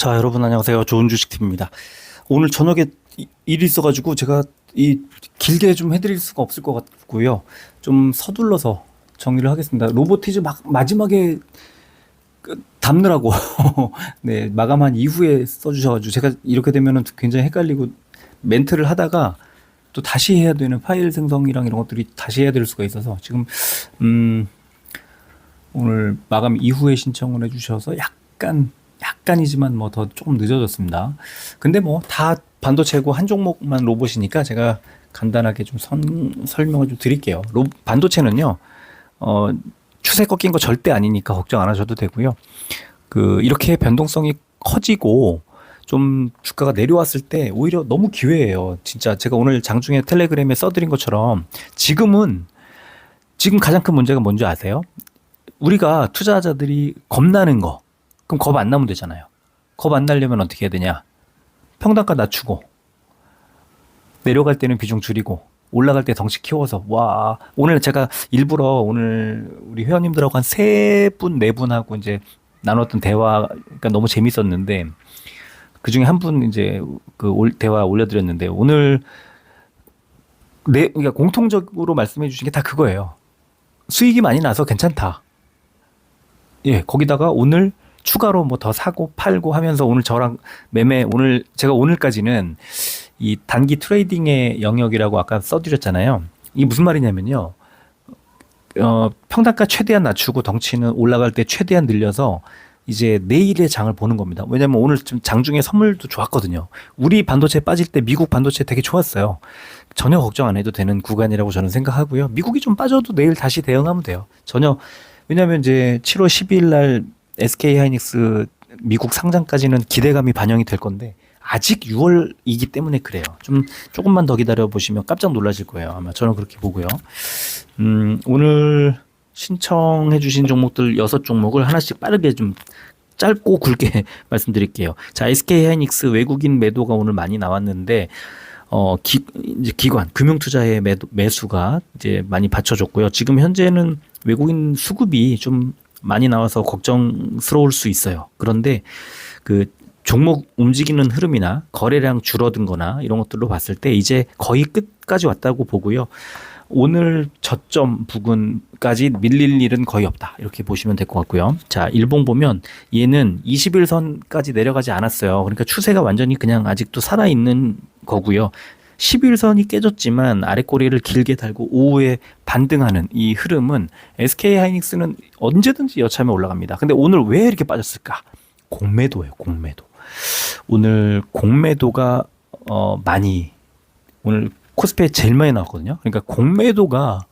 자, 여러분 안녕하세요. 좋은 주식팀입니다. 오늘 저녁에 일이 있어가지고 제가 길게 좀 해드릴 수가 없을 것 같고요. 좀 서둘러서 정리를 하겠습니다. 로보티즈 마지막에 담느라고 네, 마감한 이후에 써주셔가지고 제가 이렇게 되면은 굉장히 헷갈리고 멘트를 하다가 또 다시 해야 되는 파일 생성이랑 이런 것들이 다시 해야 될 수가 있어서 지금 오늘 마감 이후에 신청을 해주셔서 약간이지만 뭐 더 조금 늦어졌습니다. 근데 뭐 다 반도체고 한 종목만 로봇이니까 제가 간단하게 좀 설명을 좀 드릴게요. 반도체는요, 추세 꺾인 거 절대 아니니까 걱정 안 하셔도 되고요. 이렇게 변동성이 커지고 좀 주가가 내려왔을 때 오히려 너무 기회예요. 진짜 제가 오늘 장중에 텔레그램에 써드린 것처럼 지금 가장 큰 문제가 뭔지 아세요? 우리가 투자자들이 겁나는 거. 그럼 겁 안 나면 되잖아요. 겁 안 나려면 어떻게 해야 되냐? 평단가 낮추고 내려갈 때는 비중 줄이고 올라갈 때 덩치 키워서 와 오늘 제가 일부러 오늘 우리 회원님들하고 한 3분 4분하고 이제 나눴던 대화가 너무 재밌었는데 그 중에 한 분 이제 대화 올려드렸는데 오늘 그러니까 공통적으로 말씀해 주신 게 다 그거예요. 수익이 많이 나서 괜찮다. 예, 거기다가 오늘 추가로 뭐 더 사고 팔고 하면서 오늘 저랑 오늘 제가 오늘까지는 이 단기 트레이딩의 영역이라고 아까 써드렸잖아요. 이게 무슨 말이냐면요. 평단가 최대한 낮추고 덩치는 올라갈 때 최대한 늘려서 이제 내일의 장을 보는 겁니다. 왜냐면 오늘 좀 장중에 선물도 좋았거든요. 우리 반도체 빠질 때 미국 반도체 되게 좋았어요. 전혀 걱정 안 해도 되는 구간이라고 저는 생각하고요. 미국이 좀 빠져도 내일 다시 대응하면 돼요. 왜냐면 이제 7월 12일 날 SK 하이닉스 미국 상장까지는 기대감이 반영이 될 건데 아직 6월이기 때문에 그래요. 조금만 더 기다려 보시면 깜짝 놀라실 거예요. 아마 저는 그렇게 보고요. 오늘 신청해 주신 종목들 6종목을 하나씩 빠르게 좀 짧고 굵게 말씀드릴게요. 자, SK 하이닉스 외국인 매도가 오늘 많이 나왔는데 이제 기관 금융투자의 매수가 이제 많이 받쳐줬고요. 지금 현재는 외국인 수급이 좀 많이 나와서 걱정스러울 수 있어요. 그런데 종목 움직이는 흐름이나 거래량 줄어든 거나 이런 것들로 봤을 때 이제 거의 끝까지 왔다고 보고요. 오늘 저점 부근까지 밀릴 일은 거의 없다. 이렇게 보시면 될 것 같고요. 자, 일봉 보면 얘는 21선까지 내려가지 않았어요. 그러니까 추세가 완전히 그냥 아직도 살아있는 거고요. 11선이 깨졌지만 아랫꼬리를 길게 달고 오후에 반등하는 이 흐름은 SK 하이닉스는 언제든지 여차하면 올라갑니다. 근데 오늘 왜 이렇게 빠졌을까? 공매도예요, 공매도. 오늘 공매도가 오늘 코스피에 제일 많이 나왔거든요. 그러니까 공매도가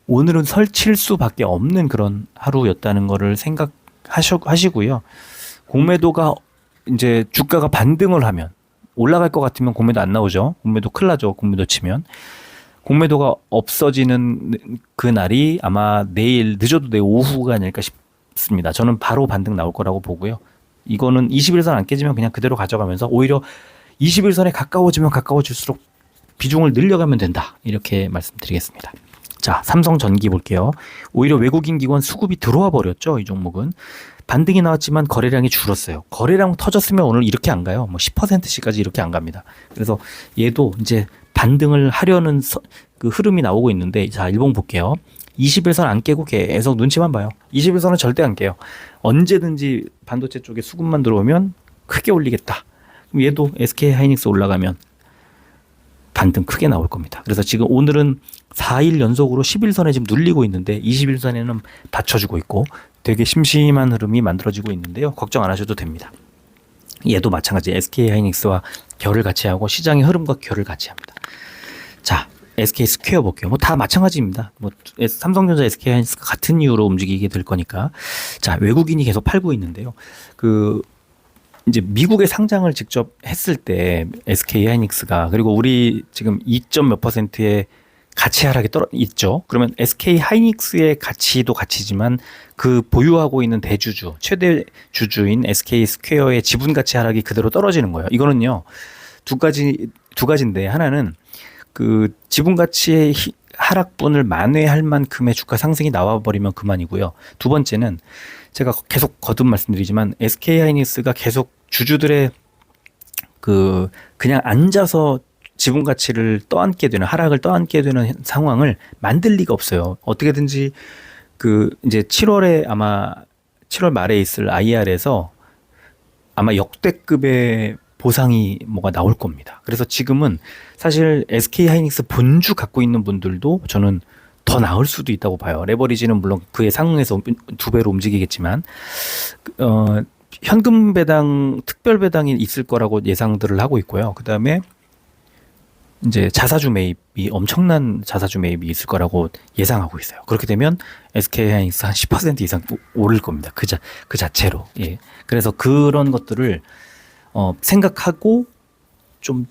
오늘은 설칠 수밖에 없는 그런 하루였다는 거를 생각하시고요. 공매도가 이제 주가가 반등을 하면 올라갈 것 같으면 공매도 안 나오죠. 공매도 큰일 나죠. 공매도 치면. 공매도가 없어지는 그 날이 아마 늦어도 내일 오후가 아닐까 싶습니다. 저는 바로 반등 나올 거라고 보고요. 이거는 21선 안 깨지면 그냥 그대로 가져가면서 오히려 21선에 가까워지면 가까워질수록 비중을 늘려가면 된다. 이렇게 말씀드리겠습니다. 자, 삼성전기 볼게요. 오히려 외국인 기관 수급이 들어와 버렸죠. 이 종목은. 반등이 나왔지만 거래량이 줄었어요. 거래량 터졌으면 오늘 이렇게 안 가요. 뭐 10%씩까지 이렇게 안 갑니다. 그래서 얘도 이제 반등을 하려는 그 흐름이 나오고 있는데 자, 일봉 볼게요. 21선 안 깨고 계속 눈치만 봐요. 21선은 절대 안 깨요. 언제든지 반도체 쪽에 수급만 들어오면 크게 올리겠다. 그럼 얘도 SK 하이닉스 올라가면 반등 크게 나올 겁니다. 그래서 지금 오늘은 4일 연속으로 11선에 지금 눌리고 있는데 21선에는 받쳐주고 있고 되게 심심한 흐름이 만들어지고 있는데요. 걱정 안 하셔도 됩니다. 얘도 마찬가지 SK 하이닉스와 결을 같이 하고 시장의 흐름과 결을 같이 합니다. 자, SK 스퀘어 볼게요. 뭐 다 마찬가지입니다. 뭐 삼성전자 SK 하이닉스가 같은 이유로 움직이게 될 거니까. 자, 외국인이 계속 팔고 있는데요. 이제 미국에 상장을 직접 했을 때 SK 하이닉스가 그리고 우리 지금 2점 몇 %의 가치 하락이 있죠. 그러면 SK 하이닉스의 가치도 가치지만 보유하고 있는 대주주, 최대 주주인 SK 스퀘어의 지분 가치 하락이 그대로 떨어지는 거예요. 이거는요. 두 가지인데 하나는 지분 가치의 하락분을 만회할 만큼의 주가 상승이 나와 버리면 그만이고요. 두 번째는 제가 계속 거듭 말씀드리지만 SK 하이닉스가 계속 주주들의 그냥 앉아서 지분 가치를 떠안게 되는, 하락을 떠안게 되는 상황을 만들 리가 없어요. 어떻게든지 이제 7월에 아마 7월 말에 있을 IR에서 아마 역대급의 보상이 뭐가 나올 겁니다. 그래서 지금은 사실 SK 하이닉스 본주 갖고 있는 분들도 저는 더 나을 수도 있다고 봐요. 레버리지는 물론 그에 상응해서 2배로 움직이겠지만 현금 배당, 특별 배당이 있을 거라고 예상들을 하고 있고요. 그 다음에 이제 자사주 매입이, 엄청난 자사주 매입이 있을 거라고 예상하고 있어요. 그렇게 되면 SK 하이닉스 한 10% 이상 오를 겁니다. 그 자체로. 예. 그래서 그런 것들을 생각하고 좀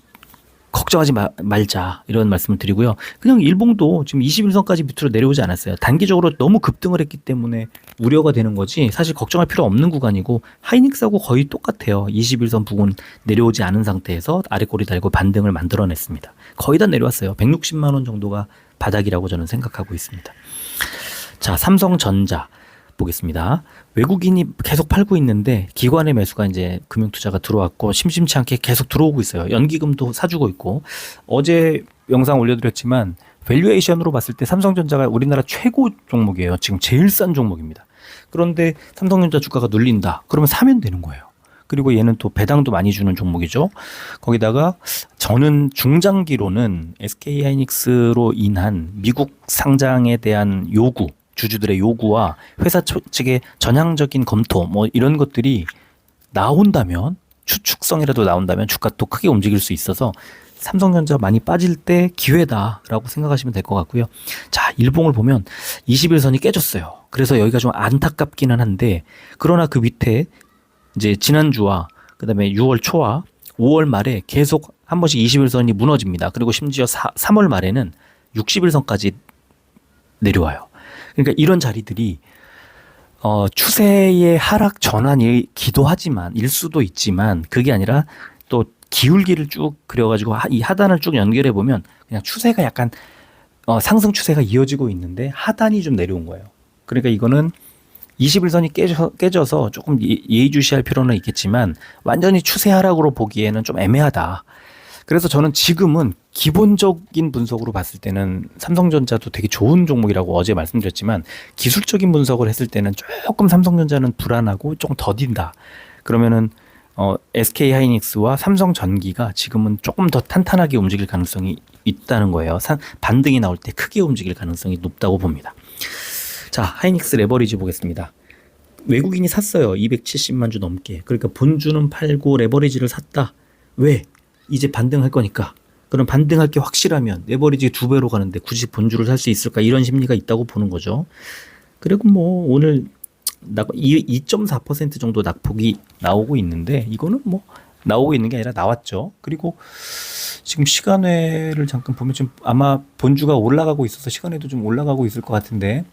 걱정하지 말자, 이런 말씀을 드리고요. 그냥 일봉도 지금 21선까지 밑으로 내려오지 않았어요. 단기적으로 너무 급등을 했기 때문에 우려가 되는 거지, 사실 걱정할 필요 없는 구간이고, 하이닉스하고 거의 똑같아요. 21선 부근 내려오지 않은 상태에서 아래 꼬리 달고 반등을 만들어냈습니다. 거의 다 내려왔어요. 160만 원 정도가 바닥이라고 저는 생각하고 있습니다. 자, 삼성전자 보겠습니다. 외국인이 계속 팔고 있는데 기관의 매수가 이제 금융투자가 들어왔고 심심치 않게 계속 들어오고 있어요. 연기금도 사주고 있고, 어제 영상 올려드렸지만 밸류에이션으로 봤을 때 삼성전자가 우리나라 최고 종목이에요. 지금 제일 싼 종목입니다. 그런데 삼성전자 주가가 눌린다, 그러면 사면 되는 거예요. 그리고 얘는 또 배당도 많이 주는 종목이죠. 거기다가 저는 중장기로는 SK 하이닉스로 인한 미국 상장에 대한 요구, 주주들의 요구와 회사 측의 전향적인 검토, 뭐 이런 것들이 나온다면, 추측성이라도 나온다면 주가 또 크게 움직일 수 있어서 삼성전자 많이 빠질 때 기회다라고 생각하시면 될 것 같고요. 자, 일봉을 보면 21선이 깨졌어요. 그래서 여기가 좀 안타깝기는 한데, 그러나 그 밑에 이제 지난주와 그다음에 6월 초와 5월 말에 계속 한 번씩 21선이 무너집니다. 그리고 심지어 3월 말에는 60일선까지 내려와요. 그러니까 이런 자리들이 추세의 하락 전환이기도 하지만, 일 수도 있지만, 그게 아니라 또 기울기를 쭉 그려가지고 이 하단을 쭉 연결해 보면 그냥 추세가 약간 상승 추세가 이어지고 있는데 하단이 좀 내려온 거예요. 그러니까 이거는 21선이 깨져서 조금 예의주시할 필요는 있겠지만 완전히 추세 하락으로 보기에는 좀 애매하다. 그래서 저는 지금은 기본적인 분석으로 봤을 때는 삼성전자도 되게 좋은 종목이라고 어제 말씀드렸지만, 기술적인 분석을 했을 때는 조금 삼성전자는 불안하고 조금 더딘다. 그러면은 SK 하이닉스와 삼성전기가 지금은 조금 더 탄탄하게 움직일 가능성이 있다는 거예요. 반등이 나올 때 크게 움직일 가능성이 높다고 봅니다. 자, 하이닉스 레버리지 보겠습니다. 외국인이 샀어요. 270만 주 넘게. 그러니까 본주는 팔고 레버리지를 샀다. 왜? 이제 반등할 거니까. 그럼 반등할 게 확실하면 레버리지 2배로 가는데 굳이 본주를 살 수 있을까? 이런 심리가 있다고 보는 거죠. 그리고 뭐 오늘 2.4% 정도 낙폭이 나오고 있는데, 이거는 뭐 나오고 있는 게 아니라 나왔죠. 그리고 지금 시간외를 잠깐 보면 좀 아마 본주가 올라가고 있어서 시간외도 좀 올라가고 있을 것 같은데,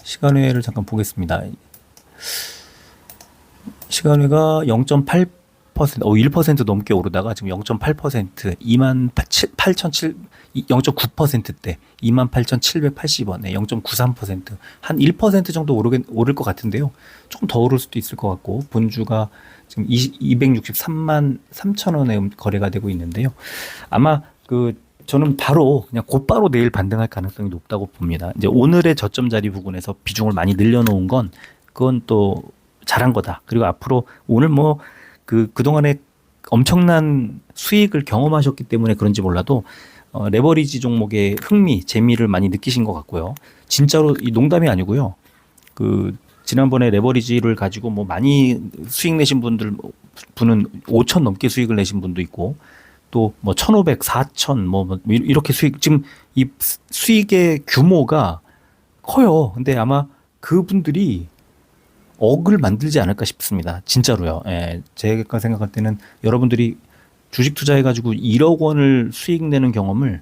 시간외를 잠깐 보겠습니다. 시간외가 0.8%, 1% 넘게 오르다가 지금 0.8%, 0.9%대 28,780원에 0.93%, 한 1% 정도 오를 것 같은데요. 조금 더 오를 수도 있을 것 같고, 본주가 지금 263만 3천 원에 거래가 되고 있는데요. 아마 저는 그냥 곧바로 내일 반등할 가능성이 높다고 봅니다. 이제 오늘의 저점 자리 부근에서 비중을 많이 늘려놓은 그건 또 잘한 거다. 그리고 앞으로 오늘 그동안에 엄청난 수익을 경험하셨기 때문에 그런지 몰라도 레버리지 종목의 재미를 많이 느끼신 것 같고요. 진짜로 이 농담이 아니고요. 지난번에 레버리지를 가지고 뭐 많이 수익 내신 분은 5천 넘게 수익을 내신 분도 있고, 또 뭐 1,500, 4천 이렇게 지금 이 수익의 규모가 커요. 근데 아마 그분들이 억을 만들지 않을까 싶습니다. 진짜로요. 예, 제가 생각할 때는 여러분들이 주식 투자해가지고 1억 원을 수익 내는 경험을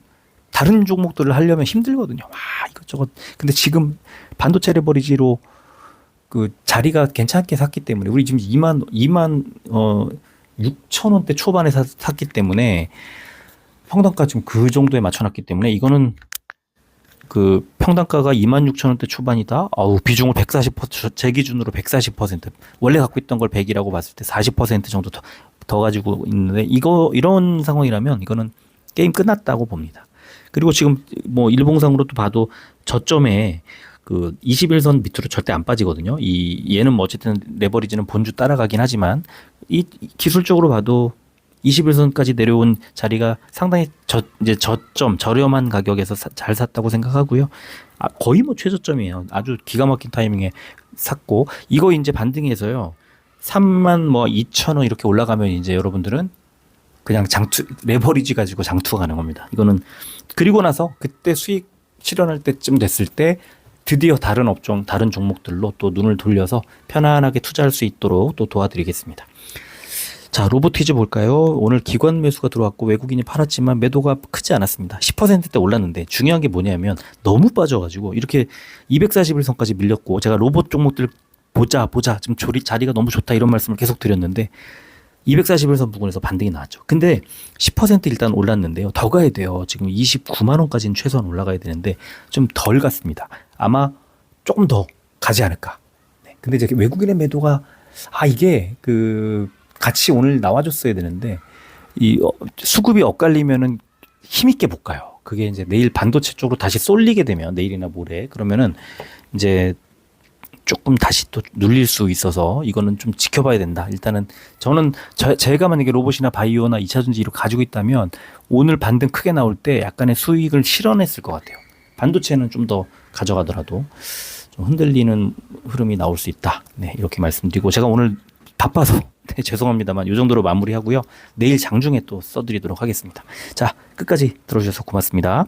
다른 종목들을 하려면 힘들거든요. 이것저것. 근데 지금 반도체 레버리지로 자리가 괜찮게 샀기 때문에, 우리 지금 2만 6천 원대 초반에 샀기 때문에 평단가 지금 그 정도에 맞춰놨기 때문에 이거는 그 평당가가 26,000원대 초반이다. 아우, 비중을 140%, 제 기준으로 140%. 원래 갖고 있던 걸 100이라고 봤을 때 40% 정도 더 가지고 있는데, 이런 상황이라면 이거는 게임 끝났다고 봅니다. 그리고 지금 뭐 일봉상으로도 봐도 저점에 그 21선 밑으로 절대 안 빠지거든요. 얘는 뭐 어쨌든 레버리지는 본주 따라가긴 하지만 이 기술적으로 봐도 21선까지 내려온 자리가 상당히 이제 저점 저렴한 가격에서 잘 샀다고 생각하고요. 거의 뭐 최저점이에요. 아주 기가 막힌 타이밍에 샀고, 이거 이제 반등해서요. 3만 뭐 2천 원 이렇게 올라가면 이제 여러분들은 그냥 레버리지 가지고 장투가 가능합니다. 이거는 그리고 나서 그때 수익 실현할 때쯤 됐을 때 드디어 다른 업종, 다른 종목들로 또 눈을 돌려서 편안하게 투자할 수 있도록 또 도와드리겠습니다. 자, 로보티즈 볼까요? 오늘 기관 매수가 들어왔고 외국인이 팔았지만 매도가 크지 않았습니다. 10%대 올랐는데 중요한 게 뭐냐면 너무 빠져가지고 이렇게 241선까지 밀렸고, 제가 로봇 종목들 보자 지금 자리가 너무 좋다 이런 말씀을 계속 드렸는데 241선 부근에서 반등이 나왔죠. 근데 10% 일단 올랐는데요. 더 가야 돼요. 지금 29만 원까지는 최소한 올라가야 되는데 좀 덜 갔습니다. 아마 조금 더 가지 않을까. 네. 근데 이제 외국인의 매도가 이게 그 같이 오늘 나와줬어야 되는데 수급이 엇갈리면은 힘있게 못 가요. 그게 이제 내일 반도체 쪽으로 다시 쏠리게 되면 내일이나 모레 그러면은 이제 조금 다시 또 눌릴 수 있어서 이거는 좀 지켜봐야 된다. 일단은 저는 제가 만약에 로봇이나 바이오나 2차전지 이렇게 가지고 있다면 오늘 반등 크게 나올 때 약간의 수익을 실현했을 것 같아요. 반도체는 좀 더 가져가더라도 좀 흔들리는 흐름이 나올 수 있다. 네, 이렇게 말씀드리고, 제가 오늘 바빠서 네, 죄송합니다만 이 정도로 마무리하고요. 내일 장중에 또 써드리도록 하겠습니다. 자, 끝까지 들어주셔서 고맙습니다.